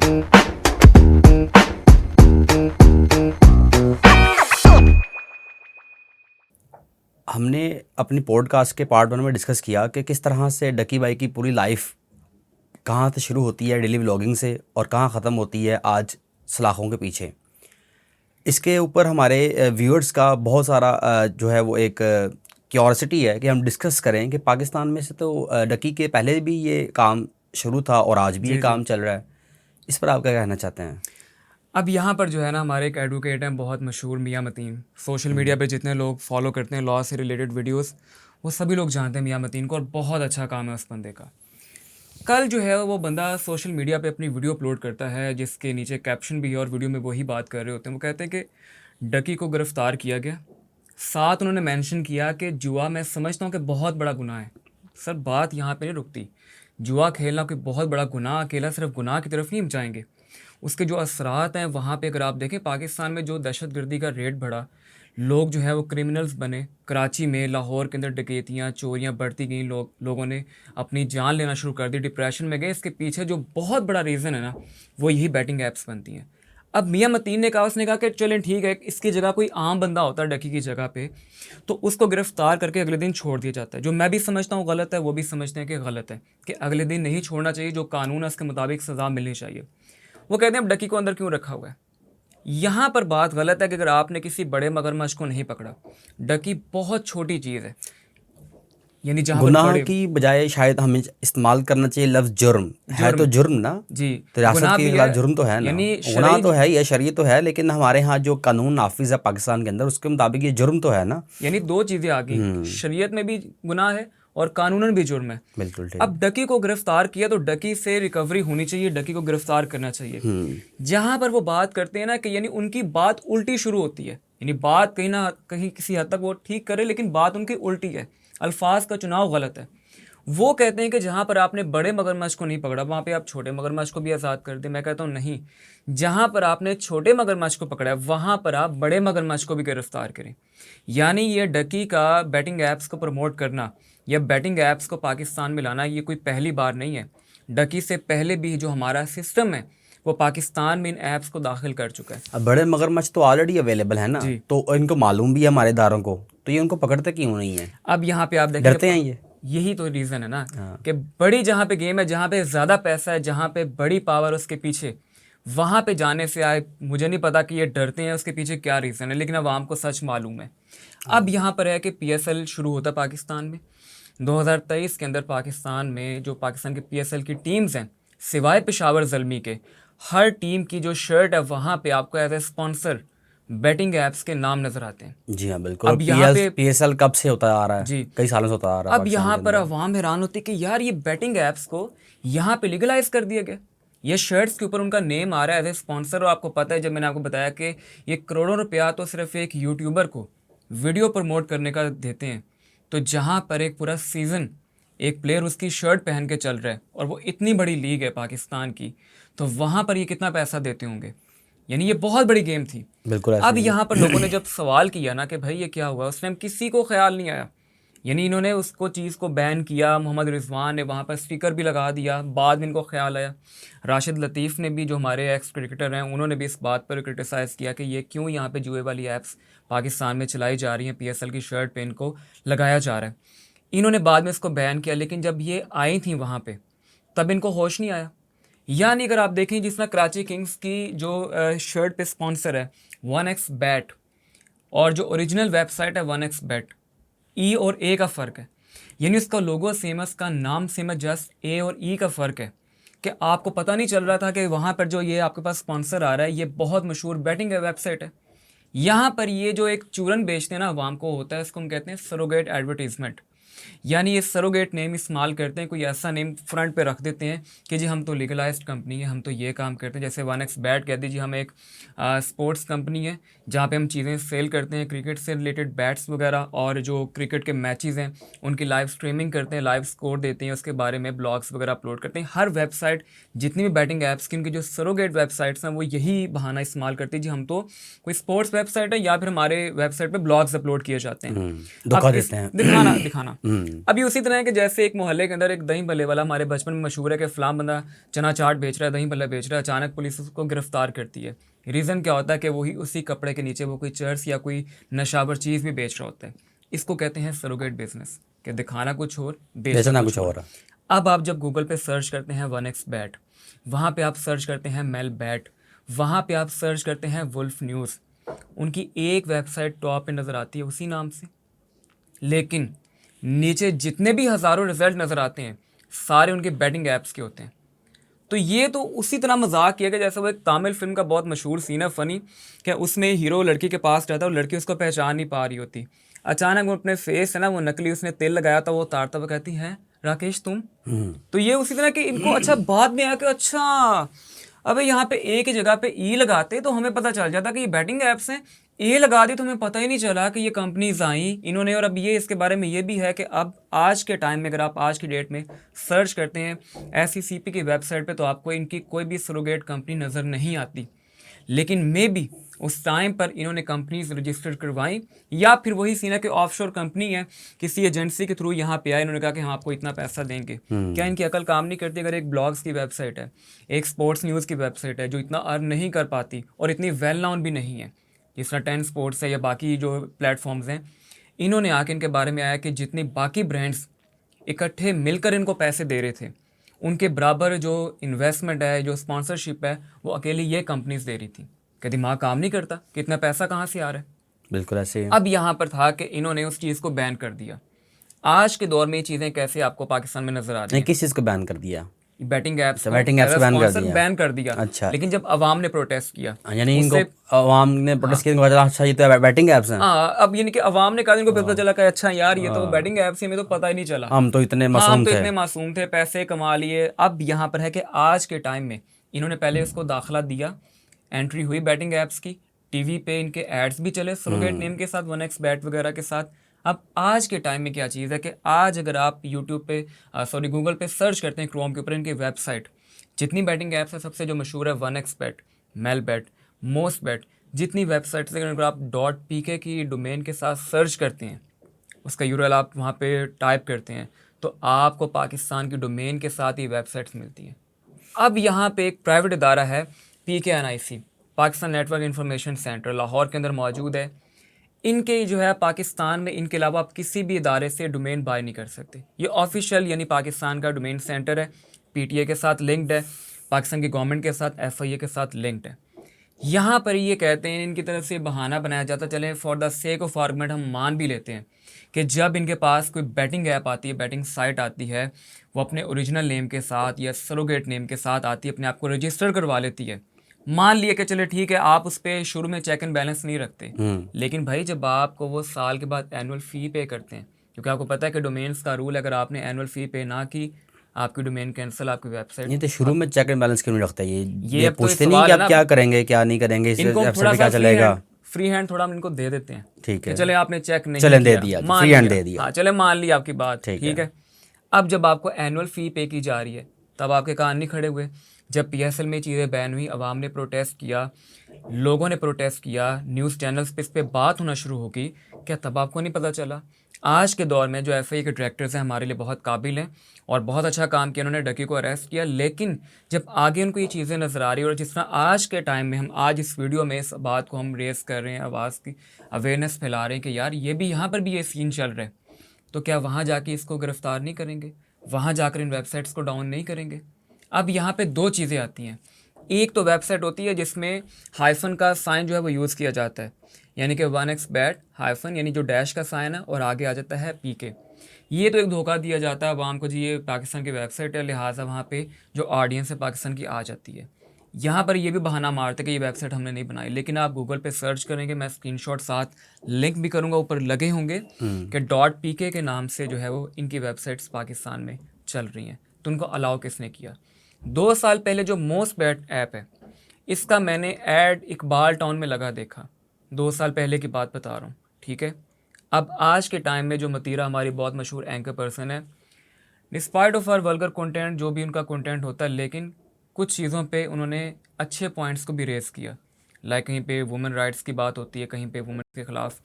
हमने अपनी पॉडकास्ट के पार्ट 1 में डिस्कस किया कि किस तरह से डकी भाई की पूरी लाइफ कहाँ से शुरू होती है डेली व्लॉगिंग से और कहाँ ख़त्म होती है आज सलाखों के पीछे। इसके ऊपर हमारे व्यूअर्स का बहुत सारा जो है वो एक क्यूरियोसिटी है कि हम डिस्कस करें कि पाकिस्तान में से तो डकी के पहले भी ये काम शुरू था और आज भी ये काम चल रहा है। इस पर आप क्या कहना चाहते हैं? अब यहाँ पर जो है ना, हमारे एक एडवोकेट हैं बहुत मशहूर, मियाँ मतीन। सोशल मीडिया पे जितने लोग फॉलो करते हैं लॉ से रिलेटेड वीडियोस, वो सभी लोग जानते हैं मियाँ मतीन को, और बहुत अच्छा काम है उस बंदे का। कल जो है वो बंदा सोशल मीडिया पे अपनी वीडियो अपलोड करता है जिसके नीचे कैप्शन भी है, और वीडियो में वही बात कर रहे होते हैं। वो कहते हैं कि डकी को गिरफ़्तार किया गया, साथ उन्होंने मेंशन किया कि जुआ मैं समझता हूँ कि बहुत बड़ा गुनाह है। सर बात यहाँ पे नहीं रुकती। जुआ खेलना कोई बहुत बड़ा गुनाह, अकेला सिर्फ गुनाह की तरफ नहीं हम जाएंगे। उसके जो असरात हैं वहाँ पे अगर आप देखें, पाकिस्तान में जो दहशतगर्दी का रेट बढ़ा, लोग जो है वो क्रिमिनल्स बने। कराची में, लाहौर के अंदर डकैतियाँ, चोरियाँ बढ़ती गई, लोगों ने अपनी जान लेना शुरू कर दी, डिप्रेशन में गए। इसके पीछे जो बहुत बड़ा रीज़न है ना, वो यही बैटिंग ऐप्स बनती हैं। अब मियाँ मतीन ने कहा, उसने कहा कि चलें ठीक है, इसकी जगह कोई आम बंदा होता है डकी की जगह पे, तो उसको गिरफ्तार करके अगले दिन छोड़ दिया जाता है। जो मैं भी समझता हूँ गलत है, वो भी समझते हैं कि गलत है, कि अगले दिन नहीं छोड़ना चाहिए। जो कानून है उसके मुताबिक सज़ा मिलनी चाहिए। वो कहते हैं अब डकी को अंदर क्यों रखा हुआ है। यहाँ पर बात गलत है कि अगर आपने किसी बड़े मगरमच्छ को नहीं पकड़ा, डकी बहुत छोटी चीज़ है। यानी जहाँ पर गुनाह बड़े की बजाय शायद हमें इस्तेमाल करना चाहिए लफ्ज़ जुर्म। है तो जुर्म ना जी, तो रियासत गुनाह के भी खिलाफ है, जुर्म तो है ना, यानी गुनाह शरई, तो है, ये शरीयत तो है, लेकिन हमारे यहाँ जो कानून नाफिज है पाकिस्तान के अंदर उसके मुताबिक ये जुर्म तो है ना। यानी दो चीज़ें आ गई, शरीयत में भी गुनाह है और कानूनन भी जुर्म है। बिल्कुल ठीक। अब डकी को गिरफ्तार किया तो डकी से रिकवरी होनी चाहिए, डकी को गिरफ्तार करना चाहिए। जहाँ पर वो बात करते हैं ना कि यानी उनकी बात उल्टी शुरू होती है, यानी बात कहीं ना कहीं किसी हद तक वो ठीक करे, लेकिन बात उनकी उल्टी है, अल्फाज का चुनाव गलत है। वो कहते हैं कि जहाँ पर आपने बड़े मगरमच्छ को नहीं पकड़ा, वहाँ पे आप छोटे मगरमच्छ को भी आज़ाद कर दें। मैं कहता हूँ नहीं, जहाँ पर आपने छोटे मगरमच्छ को पकड़ा है वहाँ पर आप बड़े मगरमच्छ को भी गिरफ्तार करें। यानी ये डकी का बैटिंग ऐप्स को प्रमोट करना या बैटिंग ऐप्स को पाकिस्तान में लाना, ये कोई पहली बार नहीं है। डकी से पहले भी जो हमारा सिस्टम है वो पाकिस्तान में इन ऐप्स को दाखिल कर चुका है। अब बड़े मगरमच्छ तो ऑलरेडी अवेलेबल है ना, जी, तो इनको मालूम भी है हमारे इदारों को, तो ये उनको पकड़ते क्यों नहीं है? अब यहाँ पे आप देखें, डरते हैं ये। यही तो रीज़न है ना कि बड़ी जहाँ पे गेम है, जहाँ पे ज़्यादा पैसा है, जहाँ पे बड़ी पावर उसके पीछे, वहाँ पे जाने से आए। मुझे नहीं पता कि ये डरते हैं, उसके पीछे क्या रीज़न है, लेकिन आवाम को सच मालूम है। अब यहाँ पर है कि PSL शुरू होता है पाकिस्तान में 2023 के अंदर। पाकिस्तान में जो पाकिस्तान के PSL की टीम्स हैं, सिवाय पेशावर ज़ल्मी के, हर टीम की जो शर्ट है वहाँ पे आपको as a sponsor betting apps के नाम नज़र आते हैं। जी हाँ बिल्कुल। अब यहाँ पे PSL कब से होता आ रहा है? जी, कई सालों से होता आ रहा है अब पाकिस्तान यहाँ के पर अंदर। अवाम हैरान होती है कि यार ये बैटिंग ऐप्स को यहाँ पे लीगलाइज कर दिया गया। ये शर्ट्स के ऊपर उनका नेम आ रहा है एज ए स्पॉन्सर। और आपको पता है, जब मैंने आपको बताया कि ये करोड़ों रुपया तो सिर्फ एक यूट्यूबर को वीडियो प्रमोट करने का देते हैं, तो जहाँ पर एक पूरा सीज़न एक प्लेयर उसकी शर्ट पहन के चल रहा है, और वो इतनी बड़ी लीग है पाकिस्तान की, तो वहाँ पर ये कितना पैसा देते होंगे। यानी ये बहुत बड़ी गेम थी। बिल्कुल अब यहाँ पर लोगों ने जब सवाल किया ना कि भाई ये क्या हुआ, उस टाइम किसी को ख्याल नहीं आया। यानी इन्होंने उसको चीज़ को बैन किया, मोहम्मद रिजवान ने वहाँ पर स्टिकर भी लगा दिया, बाद में इनको ख्याल आया। राशिद लतीफ़ ने भी, जो हमारे एक्स क्रिकेटर हैं, उन्होंने भी इस बात पर क्रिटिसाइज़ किया कि ये क्यों यहाँ पे जुए वाली ऐप्स पाकिस्तान में चलाई जा रही हैं, PSL की शर्ट पे इनको लगाया जा रहा है। इन्होंने बाद में इसको बैन किया, लेकिन जब ये आई थी वहाँ पर तब इनको होश नहीं आया। यानी अगर आप देखें, जिस तरह कराची किंग्स की जो शर्ट पे स्पॉन्सर है 1xBet, और जो ओरिजिनल वेबसाइट है 1xBet, ई और ए का फ़र्क है। यानी उसका लोगो सेम है, उसका नाम सेम है, जस्ट ए और ई का फ़र्क है। कि आपको पता नहीं चल रहा था कि वहाँ पर जो ये आपके पास स्पॉन्सर आ रहा है, ये बहुत मशहूर बैटिंग वेबसाइट है। यहाँ पर ये जो एक चूरन बेचते हैं ना अवाम को, होता है, इसको हम कहते हैं सरोगेट एडवर्टीज़मेंट। यानी ये सरोगेट नेम इस्तेमाल करते हैं, कोई ऐसा नेम फ्रंट पे रख देते हैं कि जी हम तो लीगलाइज्ड कंपनी है, हम तो ये काम करते हैं। जैसे 1xBet कह दीजिए, हम एक स्पोर्ट्स कंपनी है जहाँ पे हम चीज़ें सेल करते हैं, क्रिकेट से रिलेटेड बैट्स वगैरह, और जो क्रिकेट के मैचेस हैं उनकी लाइव स्ट्रीमिंग करते हैं, लाइव स्कोर देते हैं, उसके बारे में ब्लॉग्स वगैरह अपलोड करते हैं। हर वेबसाइट, जितनी भी बैटिंग ऐप्स की, उनकी जो सरोगेट वेबसाइट्स हैं, वो यही बहाना इस्तेमाल करती है, जी हम तो कोई स्पोर्ट्स वेबसाइट है, या फिर हमारे वेबसाइट पर ब्लॉग्स अपलोड किए जाते हैं। धोखा देते हैं। दिखाना अभी उसी तरह है कि जैसे एक मोहल्ले के अंदर एक दही भल्ले वाला हमारे बचपन में मशहूर है कि फलां बंदा चना चाट बेच रहा है, दही भल्ला बेच रहा है, अचानक पुलिस उसको गिरफ्तार करती है। रीज़न क्या होता है कि वही उसी कपड़े के नीचे वो कोई चर्स या कोई नशावर चीज़ भी बेच रहा होता है। इसको कहते हैं सरोगेट बिजनेस, कि दिखाना कुछ और बेचना बेचना कुछ कुछ और। और है। अब आप जब गूगल पे सर्च करते हैं 1xBet, वहाँ पे आप सर्च करते हैं मेल बैट, वहाँ पे आप सर्च करते हैं वुल्फ न्यूज़, उनकी एक वेबसाइट टॉप पे नज़र आती है उसी नाम से, लेकिन नीचे जितने भी हज़ारों रिजल्ट नज़र आते हैं सारे उनके बैटिंग ऐप्स के होते हैं। तो ये तो उसी तरह मजाक किया गया जैसे वो एक तमिल फिल्म का बहुत मशहूर सीन है फ़नी, कि उसमें हीरो लड़की के पास रहता है और लड़की उसको पहचान नहीं पा रही होती। अचानक वो अपने फेस है ना, वो नकली उसने तेल लगाया था, वो उतारता हुआ कहती है राकेश तुम। तो ये उसी तरह कि इनको अच्छा बाद में आके अच्छा अबे यहाँ पे ए की जगह पे ई लगाते तो हमें पता चल जाता कि ये बैटिंग ऐप्स हैं। ए लगा दी तो हमें पता ही नहीं चला कि ये कंपनीज आई इन्होंने। और अब ये इसके बारे में ये भी है कि अब आज के टाइम में अगर आप आज की डेट में सर्च करते हैं SECP की वेबसाइट पे तो आपको इनकी कोई भी सरोगेट कंपनी नज़र नहीं आती, लेकिन मे बी उस टाइम पर इन्होंने कंपनीज रजिस्टर करवाई, या फिर वही सीन है कि ऑफशोर कंपनी है किसी एजेंसी के थ्रू यहाँ पे आए, इन्होंने कहा कि हम आपको इतना पैसा देंगे। क्या इनकी अकल काम नहीं करती? अगर एक ब्लॉग्स की वेबसाइट है, एक स्पोर्ट्स न्यूज़ की वेबसाइट है जो इतना अर्न नहीं कर पाती और इतनी वेल नोन भी नहीं है, जिस तरह 10 स्पोर्ट्स है या बाकी जो प्लेटफॉर्म्स हैं, इन्होंने आके इनके बारे में आया कि जितनी बाकी ब्रांड्स इकट्ठे मिलकर इनको पैसे दे रहे थे उनके बराबर जो इन्वेस्टमेंट है, जो स्पॉन्सरशिप है, वो अकेली ये कंपनीज दे रही थी। कि दिमाग काम नहीं करता कि इतना पैसा कहाँ से आ रहा है। बिल्कुल ऐसे ही है। अब यहाँ पर था कि इन्होंने उस चीज़ को बैन कर दिया। आज के दौर में ये चीज़ें कैसे आपको पाकिस्तान में नजर आ रही नहीं, हैं? किस चीज़ को बैन कर दिया? बैटिंग ऐप्स को बैटिंग ऐप्स एज को बैन कर स्पॉन्सर दिया। बैन कर दिया। अच्छा। लेकिन जब अवाम ने प्रोटेस्ट किया यानी इनको उससे अवाम ने प्रोटेस्ट किया, इनको पता चला अच्छा ये तो बैटिंग ऐप्स हैं। हाँ, अब यानी कि अवाम ने कहा, इनको पता चला कि अच्छा यार ये तो बैटिंग ऐप्स हैं, हमें तो पता ही नहीं चला। हम तो इतने हाँ, हम मासूम तो थे। इतने मासूम थे, पैसे कमा लिए। अब यहाँ पर है कि आज के टाइम में इन्होंने पहले इसको दाखिला दिया, एंट्री हुई बैटिंग ऐप्स की, टीवी पे इनके एड्स भी चले सरोगेट नेम के साथ 1xBet वगैरह के साथ। अब आज के टाइम में क्या चीज़ है कि आज अगर आप यूट्यूब पे गूगल पे सर्च करते हैं क्रोम के ऊपर इनकी वेबसाइट, जितनी बैटिंग ऐप्स है सबसे जो मशहूर है 1xBet, मेलबेट, मोस्टबेट, जितनी वेबसाइट्स अगर आप .pk की डोमेन के साथ सर्च करते हैं, उसका यूआरएल आप वहाँ पे टाइप करते हैं, तो आपको पाकिस्तान की डोमेन के साथ ही वेबसाइट्स मिलती हैं। अब यहाँ पे एक प्राइवेट इदारा है PKNIC, Pakistan network information centre, Lahore के अंदर मौजूद है। इनके जो है पाकिस्तान में इनके अलावा आप किसी भी इदारे से डोमेन बाय नहीं कर सकते। ये ऑफिशियल यानी पाकिस्तान का डोमेन सेंटर है, PTA के साथ लिंक्ड है, पाकिस्तान की गवर्नमेंट के साथ, FIA के साथ लिंक्ड है। यहाँ पर ये कहते हैं, इनकी तरफ से बहाना बनाया जाता, चले for the sake of argument हम मान भी लेते हैं कि जब इनके पास कोई बैटिंग ऐप आती है, बैटिंग साइट आती है, वो अपने ओरिजिनल नेम के साथ या सरोगेट नेम के साथ आती है, अपने आप को रजिस्टर करवा लेती है। मान लिया कि चले ठीक है, आप उस पर शुरू में चेक एंड बैलेंस नहीं रखते, लेकिन भाई जब आपको वो साल के बाद एनुअल फ़ी पे करते हैं, क्योंकि आपको पता है कि डोमेन्स का रूल है, अगर आपने एनुअल फ़ी पे ना की आपकी डोमेन कैंसिल, आपकी वेबसाइट। ये तो शुरू में चेक एंड बैलेंस क्यों नहीं रखता? ये अब तो पूछते इस नहीं कि सवाल है आप ना, क्या करेंगे क्या नहीं करेंगे, इस इनको वेबसाइट थोड़ा पे सा क्या चलेगा। फ्री हैंड थोड़ा हम इनको दे देते हैं। ठीक कि है, चले आपने चेक नहीं चलें दे किया, दिया, मान फ्री हैंड लिया। दे दिया। हाँ चले मान ली आपकी बात, ठीक ठीक है। है। अब जब आपको एनुअल फ़ी पे की जा रही है तब आपके कान नहीं खड़े हुए। जब PSL में चीज़ें बैन हुई, अवाम ने प्रोटेस्ट किया, लोगों ने प्रोटेस्ट किया, न्यूज़ चैनल्स पे इस पर बात होना शुरू होगी, क्या तब आपको नहीं पता चला? आज के दौर में जो FIA के डायरेक्टर्स हैं हमारे लिए बहुत काबिल हैं और बहुत अच्छा काम किया, उन्होंने डकी को अरेस्ट किया। लेकिन जब आगे उनको ये चीज़ें नज़र आ रही है और जिस तरह आज के टाइम में हम आज इस वीडियो में इस बात को हम रेस कर रहे हैं, आवाज़ की अवेयरनेस फैला रहे हैं कि यार ये भी यहाँ पर भी ये सीन चल रहा है, तो क्या वहाँ जाके इसको गिरफ़्तार नहीं करेंगे? वहाँ जाकर इन वेबसाइट्स को डाउन नहीं करेंगे? अब यहाँ पे दो चीज़ें आती हैं। एक तो वेबसाइट होती है जिसमें हाइफन का साइन जो है वो यूज़ किया जाता है, यानी कि 1xBet हाइफन यानी जो डैश का साइन है और आगे आ जाता है PK। ये तो एक धोखा दिया जाता है आवाम को जी, ये पाकिस्तान की वेबसाइट है, लिहाजा वहाँ पे जो ऑडियंस है पाकिस्तान की आ जाती है। यहाँ पर ये भी बहाना मारते कि ये वेबसाइट हमने नहीं बनाई, लेकिन आप गूगल पे सर्च करेंगे, मैं स्क्रीनशॉट साथ लिंक भी करूँगा, ऊपर लगे होंगे कि .pk के नाम से जो है वो इनकी वेबसाइट्स पाकिस्तान में चल रही हैं। तो उनको अलाउ किसने किया? 2 साल पहले जो मोस्टबेट ऐप है, इसका मैंने ऐड इकबाल टाउन में लगा देखा, 2 साल पहले की बात बता रहा हूँ, ठीक है। अब आज के टाइम में जो मतीरा हमारी बहुत मशहूर एंकर पर्सन है, despite of our vulgar content, जो भी उनका कंटेंट होता है, लेकिन कुछ चीज़ों पे उन्होंने अच्छे पॉइंट्स को भी रेस किया। लाइक कहीं पे वुमेन राइट्स की बात होती है, कहीं पे वुमेन के ख़िलाफ़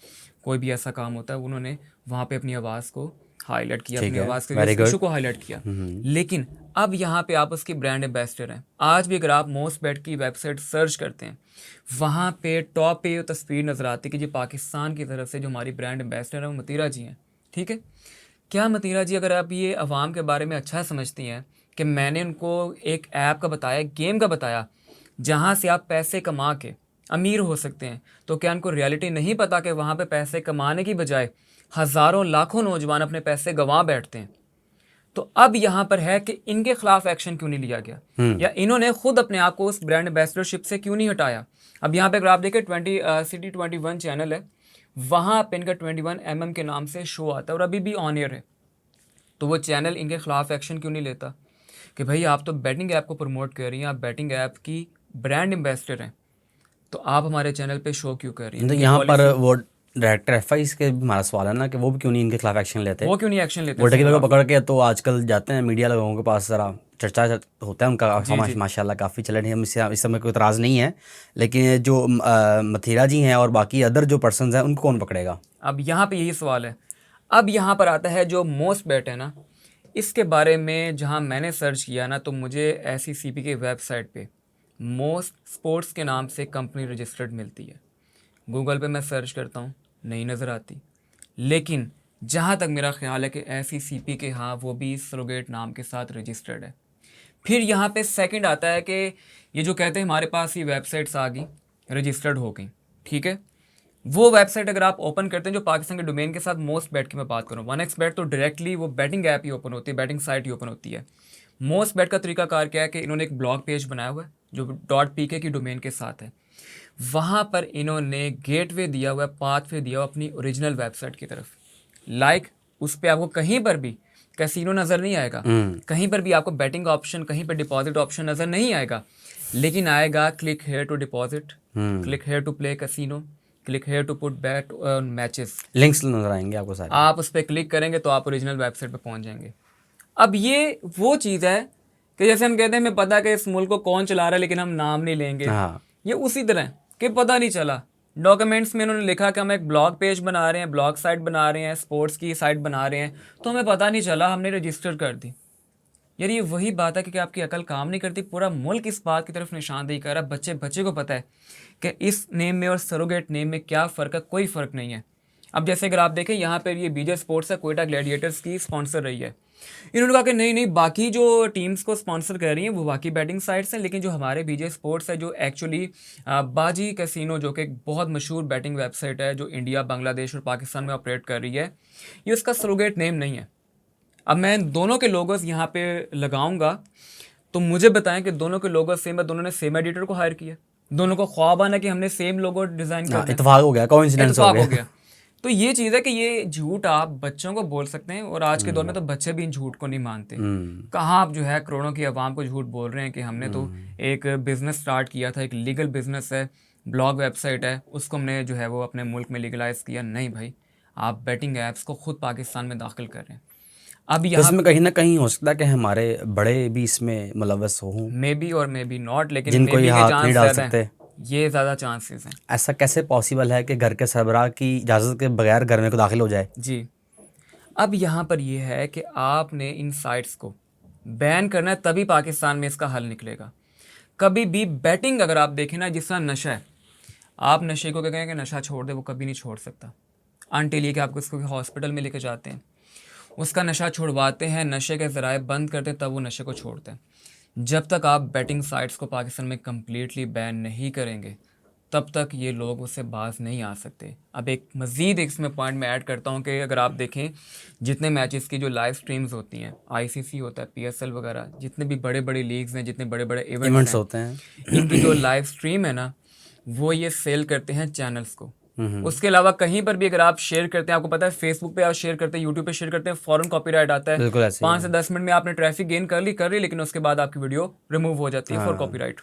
कोई भी ऐसा काम होता है, उन्होंने वहाँ पे अपनी आवाज़ को हाईलाइट किया, ठीक अपनी है, आवाज़ के very good. इशू को हाईलाइट किया। लेकिन अब यहाँ पे आप उसकी ब्रांड एम्बेसडर हैं। आज भी अगर आप मोस्ट बेट की वेबसाइट सर्च करते हैं, वहाँ पे टॉप पे ये तस्वीर नज़र आती है कि जी पाकिस्तान की तरफ से जो हमारी ब्रांड एम्बेसडर है वो मतीरा जी हैं। ठीक है, क्या मतीरा जी, अगर आप ये अवाम के बारे में अच्छा समझती हैं कि मैंने उनको एक ऐप का बताया, गेम का बताया, जहाँ से आप पैसे कमा के अमीर हो सकते हैं, तो क्या उनको रियलिटी नहीं पता कि वहाँ पे पैसे कमाने की बजाय हज़ारों लाखों नौजवान अपने पैसे गंवा बैठते हैं? तो अब यहाँ पर है कि इनके खिलाफ एक्शन क्यों नहीं लिया गया, या इन्होंने खुद अपने आप को उस ब्रांड एम्बेसडरशिप से क्यों नहीं हटाया? अब यहाँ पे अगर आप देखें सिटी 21 चैनल है, वहाँ पे इनका 21mm के नाम से शो आता है और अभी भी ऑन एयर है। तो वो चैनल इनके खिलाफ एक्शन क्यों नहीं लेता कि भाई आप तो बैटिंग ऐप को प्रमोट कर रही हैं, आप बैटिंग ऐप की ब्रांड एम्बेसडर हैं, तो आप हमारे चैनल पे शो क्यों कर रही हैं? तो इनकी यहाँ पर पॉलिसी वो डायरेक्टर एफआई के भी हमारा सवाल है ना कि वो भी क्यों नहीं इनके खिलाफ एक्शन लेते। वो क्यों नहीं एक्शन लेते वो इसके डकी को खिलाफ? पकड़ के तो आजकल जाते हैं मीडिया लोगों के पास, ज़रा चर्चा होता है उनका, जी जी। माशाल्लाह काफ़ी चलन है, हम इस समय कोई इतराज़ नहीं है। लेकिन जो मथीरा जी हैं और बाकी अदर जो पर्सन हैं उनको कौन पकड़ेगा? अब यहाँ पे यही सवाल है। अब यहाँ पर आता है जो मोस्ट बेट है ना, इसके बारे में जहाँ मैंने सर्च किया ना, तो मुझे SECP के वेबसाइट पे मोस्ट स्पोर्ट्स के नाम से कंपनी रजिस्टर्ड मिलती है। गूगल पे मैं सर्च करता हूँ, नहीं नज़र आती। लेकिन जहाँ तक मेरा ख्याल है कि SECP के हाँ वो भी सरोगेट नाम के साथ रजिस्टर्ड है। फिर यहाँ पे सेकंड आता है कि ये जो कहते हैं हमारे पास ये वेबसाइट्स आ गई, रजिस्टर्ड हो गई, ठीक है, वो वेबसाइट अगर आप ओपन करते हैं जो पाकिस्तान के डोमेन के साथ मोस्ट बेट की मैं बात करूँ, 1xBet, तो डायरेक्टली वो बैटिंग ऐप ही ओपन होती है, बैटिंग साइट ही ओपन होती है। मोस्ट बेट का तरीकाकार क्या है कि इन्होंने एक ब्लॉग पेज बनाया हुआ है जो .pk की डोमेन के साथ है। वहाँ पर इन्होंने गेटवे दिया हुआ है, पाथवे दिया हुआ अपनी ओरिजिनल वेबसाइट की तरफ। लाइक उस पर आपको कहीं पर भी कैसीनो नज़र नहीं आएगा, कहीं पर भी आपको बैटिंग ऑप्शन, कहीं पर डिपॉजिट ऑप्शन नज़र नहीं आएगा, लेकिन आएगा click here to deposit, click here to play casino, click here to put bet on matches. Links नज़र आएंगे आपको सारे। आप उस पर क्लिक करेंगे तो आप ओरिजिनल वेबसाइट पे पहुंच जाएंगे। अब ये वो चीज़ है कि जैसे हम कहते हैं हमें पता है कि इस मुल्क को कौन चला रहा है लेकिन हम नाम नहीं लेंगे, हाँ, ये उसी तरह कि पता नहीं चला। डॉक्यूमेंट्स में उन्होंने लिखा कि हम एक ब्लॉग पेज बना रहे हैं, ब्लॉग साइट बना रहे हैं, स्पोर्ट्स की साइट बना रहे हैं, तो हमें पता नहीं चला, हमने रजिस्टर कर दी। यार ये वही बात है कि आपकी अकल काम नहीं करती। पूरा मुल्क इस बात की तरफ निशानदेही कर रहा है, बच्चे बच्चे को पता है कि इस नेम में और सरोगेट नेम में क्या फ़र्क है, कोई फ़र्क नहीं है। अब जैसे अगर आप देखें यहाँ पर ये BJ स्पोर्ट्स है, कोयटा ग्लैडिएटर्स की स्पॉन्सर रही है। इन्होंने कहा कि नहीं नहीं, बाकी जो टीम्स को स्पॉन्सर कर रही हैं वो बाकी बैटिंग साइट्स हैं, लेकिन जो हमारे BJ स्पोर्ट्स है जो एक्चुअली बाजी कैसीनो, जो कि एक बहुत मशहूर बैटिंग वेबसाइट है जो इंडिया, बांग्लादेश और पाकिस्तान में ऑपरेट कर रही है, ये उसका सरोगेट नेम नहीं है। अब मैं दोनों के लोगोस यहाँ पे लगाऊंगा, तो मुझे बताएं कि दोनों के लोगोस सेम है, दोनों ने सेम एडिटर को हायर किया, दोनों को ख्वाब आना कि हमने सेम लोगो डिज़ाइन कर इत्तेफाक हो गया, कोइंसिडेंस हो गया। तो ये चीज़ है कि ये झूठ आप बच्चों को बोल सकते हैं, और आज के दौर में तो बच्चे भी इन झूठ को नहीं मानते। कहाँ आप जो है करोड़ों की आवाम को झूठ बोल रहे हैं कि हमने तो एक बिज़नेस स्टार्ट किया था, एक लीगल बिज़नेस है, ब्लॉग वेबसाइट है, उसको हमने जो है वो अपने मुल्क में लीगलाइज किया। नहीं भाई, आप बैटिंग ऐप्स को खुद पाकिस्तान में दाखिल कर रहे हैं। अब यहाँ इसमें कहीं ना कहीं हो सकता है कि हमारे बड़े भी इसमें मुलव्वस हों, मे बी और मे बी नॉट, लेकिन जिनको ये हाथ नहीं डाल सकते। ये ज़्यादा चांसेस हैं। ऐसा कैसे पॉसिबल है कि घर के सरबराह की इजाज़त के बगैर घर में को दाखिल हो जाए? जी, अब यहाँ पर ये है कि आपने इन साइट्स को बैन करना है, तभी पाकिस्तान में इसका हल निकलेगा। कभी भी बैटिंग अगर आप देखें ना, जिस तरह नशा है, आप नशे को क्या कहें कि नशा छोड़ दे, वो कभी नहीं छोड़ सकता अनटिल ये कि आपको इसको हॉस्पिटल में लेके जाते हैं, उसका नशा छुड़वाते हैं, नशे के ज़राए बंद करते हैं, तब वो नशे को छोड़ते हैं। जब तक आप बैटिंग साइट्स को पाकिस्तान में कम्प्लीटली बैन नहीं करेंगे, तब तक ये लोग उससे बाज नहीं आ सकते। अब एक मज़ीद इसमें पॉइंट मैं ऐड करता हूँ कि अगर आप देखें जितने मैचेस की जो लाइव स्ट्रीम्स होती हैं, ICC होता है, PSL वगैरह, जितने भी बड़े बड़े लीग्स हैं, जितने बड़े बड़े इवेंट्स होते हैं, इनकी जो लाइव स्ट्रीम है ना, वो ये सेल करते हैं चैनल्स को। उसके अलावा कहीं पर भी अगर आप शेयर करते हैं, आपको पता है फेसबुक पे आप शेयर करते हैं, यूट्यूब पे शेयर करते हैं, फौरन कॉपीराइट आता है। 5 से 10 मिनट में आपने ट्रैफिक गेन कर ली, लेकिन उसके बाद आपकी वीडियो रिमूव हो जाती है फॉर कॉपीराइट।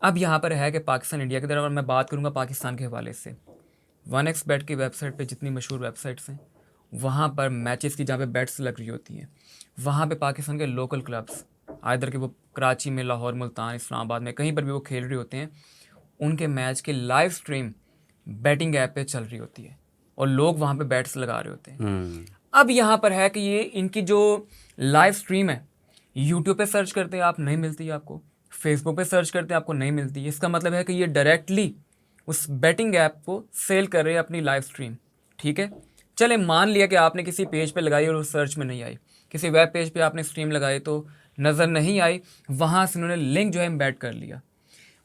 अब यहाँ पर है कि पाकिस्तान इंडिया की तरफ, और मैं बात करूँगा पाकिस्तान के हवाले से, 1xBet की वेबसाइट पे जितनी मशहूर वेबसाइट्स हैं, वहाँ पर मैचेस की जहाँ पे बेट्स लग रही होती हैं, वहाँ पे पाकिस्तान के लोकल क्लब्स, आइदर के वो कराची में, लाहौर, मुल्तान, इस्लामाबाद में, कहीं पर भी वो खेल रहे होते हैं, उनके मैच के लाइव स्ट्रीम बैटिंग ऐप पे चल रही होती है और लोग वहाँ पे बैट्स लगा रहे होते हैं। अब यहाँ पर है कि ये इनकी जो लाइव स्ट्रीम है, यूट्यूब पे सर्च करते हैं आप, नहीं मिलती है आपको, फेसबुक पे सर्च करते हैं आपको नहीं मिलती है। इसका मतलब है कि ये डायरेक्टली उस बेटिंग ऐप को सेल कर रहे हैं अपनी लाइव स्ट्रीम। ठीक है, चले मान लिया कि आपने किसी पेज पे लगाई और उस सर्च में नहीं आई, किसी वेब पेज पे आपने स्ट्रीम लगाई तो नज़र नहीं आई, वहाँ से उन्होंने लिंक जो है एम्बेड कर लिया।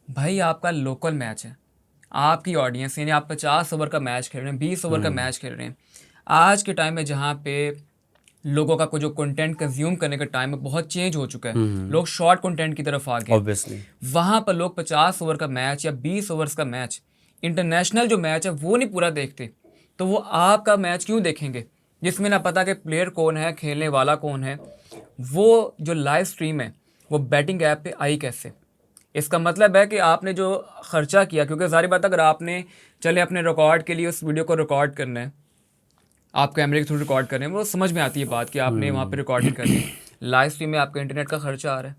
भाई आपका लोकल मैच है, आपकी ऑडियंस, यानी आप 50 ओवर का मैच खेल रहे हैं, 20 ओवर का मैच खेल रहे हैं। आज के टाइम में जहाँ पे लोगों का जो कंटेंट कंज्यूम करने का टाइम है बहुत चेंज हो चुका है, लोग शॉर्ट कंटेंट की तरफ आ गए, ऑब्वियसली वहाँ पर लोग 50 ओवर का मैच या 20 ओवर्स का मैच, इंटरनेशनल जो मैच है वो नहीं पूरा देखते, तो वो आपका मैच क्यों देखेंगे जिसमें ना पता कि प्लेयर कौन है, खेलने वाला कौन है। वो जो लाइव स्ट्रीम है वो बैटिंग ऐप पे आई कैसे? इसका मतलब है कि आपने जो खर्चा किया, क्योंकि ज़ाहिर बात है अगर आपने चले अपने रिकॉर्ड के लिए उस वीडियो को रिकॉर्ड करना है, आप कैमरे के थ्रू रिकॉर्ड कर रहे हैं, वो समझ में आती है बात कि आपने वहाँ पे रिकॉर्डिंग करनी है। लाइव स्ट्रीम में आपका इंटरनेट का खर्चा आ रहा है,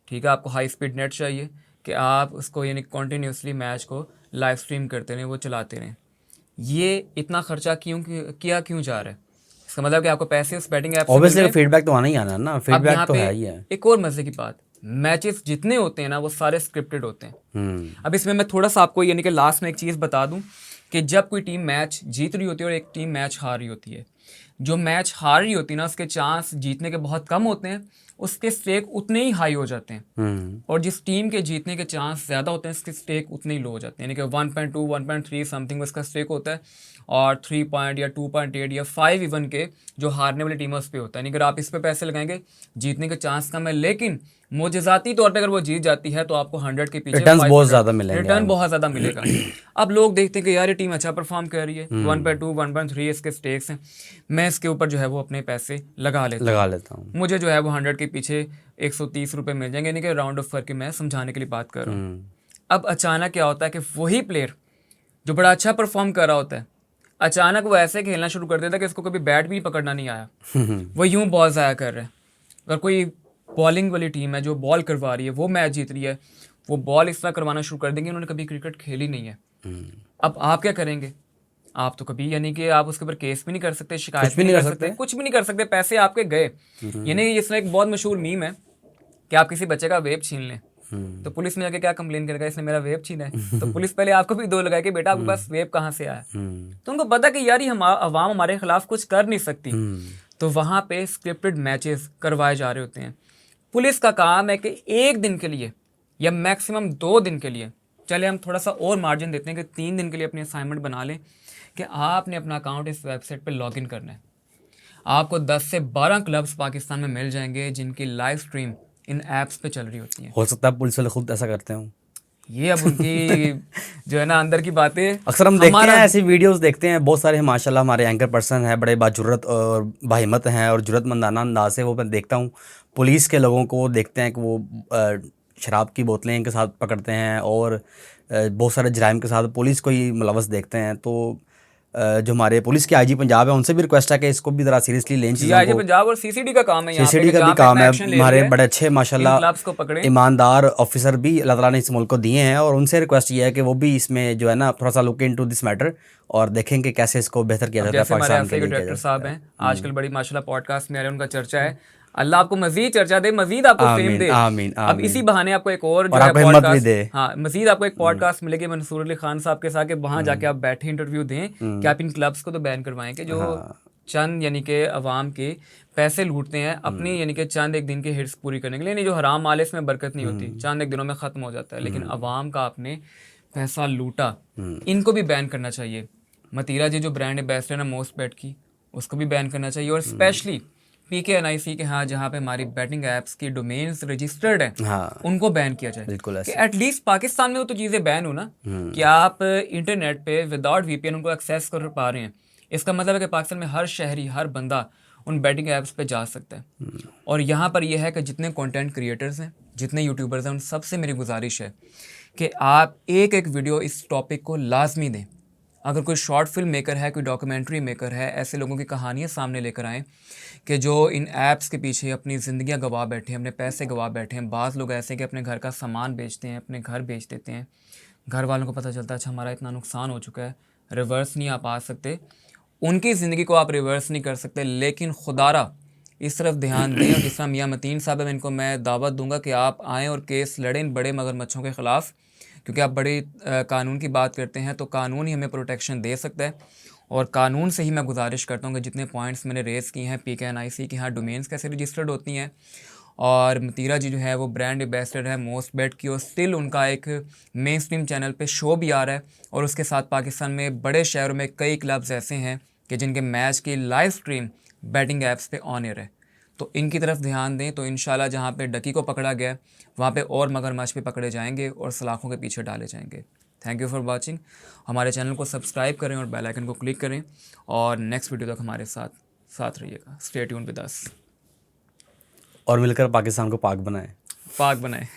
ठीक है, आपको हाई स्पीड नेट चाहिए कि आप उसको यानी कॉन्टीन्यूसली मैच को लाइव स्ट्रीम करते रहें, वो चलाते रहें। ये इतना खर्चा क्यों जा रहा है? इसका मतलब कि आपको पैसे उस बैटिंग ऐप से मिल रहे ऑब्वियसली हैं। फीडबैक तो आना ही आना है ना, अब फीडबैक यहाँ तो पे है ही है। एक और मजे की बात, मैचेस जितने होते हैं ना वो सारे स्क्रिप्टेड होते हैं। अब इसमें मैं थोड़ा सा आपको यानी कि लास्ट में एक चीज़ बता दूं कि जब कोई टीम मैच जीत रही होती है और एक टीम मैच हार रही होती है, जो मैच हार रही होती है ना उसके चांस जीतने के बहुत कम होते हैं, उसके स्टेक उतने ही हाई हो जाते हैं। और जिस टीम के जीतने के चांस ज़्यादा होते हैं उसके स्टेक उतने ही लो हो जाते हैं, यानी कि 1.2 1.3 समथिंग उसका स्टेक होता है, और 3 पॉइंट या 2.8 या 5 इवन के जो हारने वाली टीम है उस पर होता है। यानी अगर आप इस पे पैसे लगाएंगे जीतने के चांस कम है, लेकिन मोजज़ाती तौर पे अगर वो जीत जाती है तो आपको 100 के पीछे रिटर्न्स बहुत 500 ज़्यादा मिलेंगे रिटर्न बहुत ज़्यादा मिलेगा। अब लोग देखते हैं कि यार ये टीम अच्छा परफॉर्म कर रही है, 1.2 1.3 इसके स्टेक्स हैं, मैं इसके ऊपर जो है वो अपने पैसे लगा लेता हूँ, मुझे जो है वो 100 के पीछे 130 रुपये मिल जाएंगे, यानी कि राउंड ऑफ करके मैं समझाने के लिए बात कर रहा हूँ। अब अचानक क्या होता है कि वही प्लेयर जो बड़ा अच्छा परफॉर्म कर रहा होता है, अचानक वो ऐसे खेलना शुरू कर देता है कि इसको कभी बैट भी पकड़ना नहीं आया, वो यूं बॉल ज़ाया कर रहे हैं। अगर कोई बॉलिंग वाली टीम है जो बॉल करवा रही है, वो मैच जीत रही है, वो बॉल इस तरह करवाना शुरू कर देंगे, उन्होंने कभी क्रिकेट खेली नहीं है। अब आप क्या करेंगे? आप तो कभी यानी कि आप उसके ऊपर केस भी नहीं कर सकते, शिकायत भी नहीं कर सकते, कुछ भी नहीं कर सकते, पैसे आपके गए। यानी इसमें एक बहुत मशहूर मीम है कि आप किसी बच्चे का वेब छीन लें तो पुलिस में जाके क्या कंप्लेन करेगा, इसने मेरा वेब छीना है, तो पुलिस पहले आपको भी दो लगाए कि बेटा आपके पास वेब कहाँ से आया। तो उनको पता कि यार ये हम अवाम हमारे खिलाफ कुछ कर नहीं सकती, तो वहाँ पे स्क्रिप्टेड मैचेस करवाए जा रहे होते हैं। पुलिस का काम है कि एक दिन के लिए या मैक्सिमम 2 दिन के लिए, चले हम थोड़ा सा और मार्जिन देते हैं कि 3 दिन के लिए अपनी असाइनमेंट बना लें कि आपने अपना अकाउंट इस वेबसाइट पे लॉगिन करना है। आपको 10 से 12 क्लब्स पाकिस्तान में मिल जाएंगे जिनकी लाइव स्ट्रीम इन ऐप्स पे चल रही होती हैं। हो सकता है पुलिस वाले खुद ऐसा करते हो, ये अब उनकी जो है ना अंदर की बातें। अक्सर हम देखते हैं ऐसी वीडियोस देखते हैं, बहुत सारे माशाल्लाह हमारे एंकर पर्सन हैं, बड़े बाजुर्रत और बाहिम्मत हैं और जुर्रतमंदाना अंदाज से वो मैं देखता हूँ पुलिस के लोगों को देखते हैं कि वो शराब की बोतलें इनके साथ पकड़ते हैं और बहुत सारे जराइम के साथ पुलिस को ही मुलवस देखते हैं। तो जो हमारे पुलिस के आईजी पंजाब है उनसे भी रिक्वेस्ट है कि इसको भी ज़रा सीरियसली लें चीज़ों आईजी को। पंजाब और सीसीडी का काम है, यहाँ सीसीडी पे का भी काम है, हमारे बड़े अच्छे माशाल्लाह क्लब्स को पकड़े ईमानदार ऑफिसर भी अल्लाह ताला ने इस मुल्क को दिए हैं, और उनसे रिक्वेस्ट ये है कि वो भी इसमें जो है ना थोड़ा सा लुक इनटू दिस मैटर और देखें कि कैसे इसको बेहतर किया जाता है पाकिस्तान के लिए। डायरेक्टर साहब हैं आजकल बड़ी माशाल्लाह पॉडकास्ट में आ रहे हैं, उनका चर्चा है, अल्लाह आपको मजीद चर्चा दे, मजीद आपको फेम दे। आमीन अब आमीन। इसी बहाने आपको एक और जो और है आपको हिम्मत भी पॉडकास्ट, दे। हाँ मजीद आपको एक पॉडकास्ट मिलेगी मंसूर अली खान साहब के साथ, कि वहाँ जाके आप बैठे इंटरव्यू दें कि आप इन क्लब्स को तो बैन करवाएं जो चंद यानी कि अवाम के पैसे लूटते हैं अपनी यानी कि चंद एक दिन की हिट्स पूरी करने के लिए। नहीं, जो हराम माल है इसमें बरकत नहीं होती, चंद एक दिनों में ख़त्म हो जाता है, लेकिन अवाम का आपने पैसा लूटा, इनको भी बैन करना चाहिए। मतीरा जी जो ब्रांड एम्बेसडर है मोस्ट बेट की, उसको भी बैन करना चाहिए, और स्पेशली PKNIC के हाँ जहाँ पे हमारी बैटिंग ऐप्स की डोमेन्स रजिस्टर्ड हैं, हाँ उनको बैन किया जाए। बिल्कुल कि ऐसे। एटलीस्ट पाकिस्तान में वो तो चीज़ें बैन हो ना कि आप इंटरनेट पे विदाउट VPN उनको एक्सेस कर पा रहे हैं। इसका मतलब है कि पाकिस्तान में हर शहरी, हर बंदा उन बैटिंग ऐप्स पे जा सकता है। और यहाँ पर यह है कि जितने कंटेंट क्रिएटर्स हैं, जितने यूट्यूबर्स हैं, उन सबसे मेरी गुजारिश है कि आप एक एक वीडियो इस टॉपिक को लाजमी दें। अगर कोई शॉर्ट फिल्म मेकर है, कोई डॉक्यूमेंट्री मेकर है, ऐसे लोगों की कहानियाँ सामने लेकर आएँ कि जो इन ऐप्स के पीछे अपनी ज़िंदगियाँ गंवा बैठे हैं, अपने पैसे गंवा बैठे हैं। बाज़ लोग ऐसे कि अपने घर का सामान बेचते हैं, अपने घर बेच देते हैं, घर वालों को पता चलता है अच्छा हमारा इतना नुकसान हो चुका है, रिवर्स नहीं आप आ सकते, उनकी ज़िंदगी को आप रिवर्स नहीं कर सकते, लेकिन खुदारा इस तरफ ध्यान दें। और जिस तरह मियाँ मतीन साहब है, इनको मैं दावत दूंगा कि आप आएँ और केस लड़ें इन बड़े मगरमच्छों के ख़िलाफ़, क्योंकि आप बड़े कानून की बात करते हैं, तो कानून ही हमें प्रोटेक्शन दे सकता है। और कानून से ही मैं गुजारिश करता हूँ कि जितने पॉइंट्स मैंने रेज़ किए हैं PKNIC की, हाँ डोमेन्स कैसे रजिस्टर्ड होती हैं, और मतीरा जी जो है वो ब्रांड एम्बेसडर है मोस्ट बेट की, और स्टिल उनका एक मेन स्ट्रीम चैनल पे शो भी आ रहा है। और उसके साथ पाकिस्तान में बड़े शहरों में कई क्लब्स ऐसे हैं कि जिनके मैच की लाइव स्ट्रीम बैटिंग ऐप्स पे ऑन एयर है। तो इनकी तरफ ध्यान दें, तो इंशाल्लाह जहाँ पे डकी को पकड़ा गया वहाँ पे और मगरमच्छ पे पकड़े जाएंगे और सलाखों के पीछे डाले जाएंगे। Thank you for watching. हमारे चैनल को सब्सक्राइब करें और बेल आइकन को क्लिक करें, और नेक्स्ट वीडियो तक हमारे साथ रहिएगा। Stay tune with us. और मिलकर पाकिस्तान को पाक बनाएं। पाक बनाएं।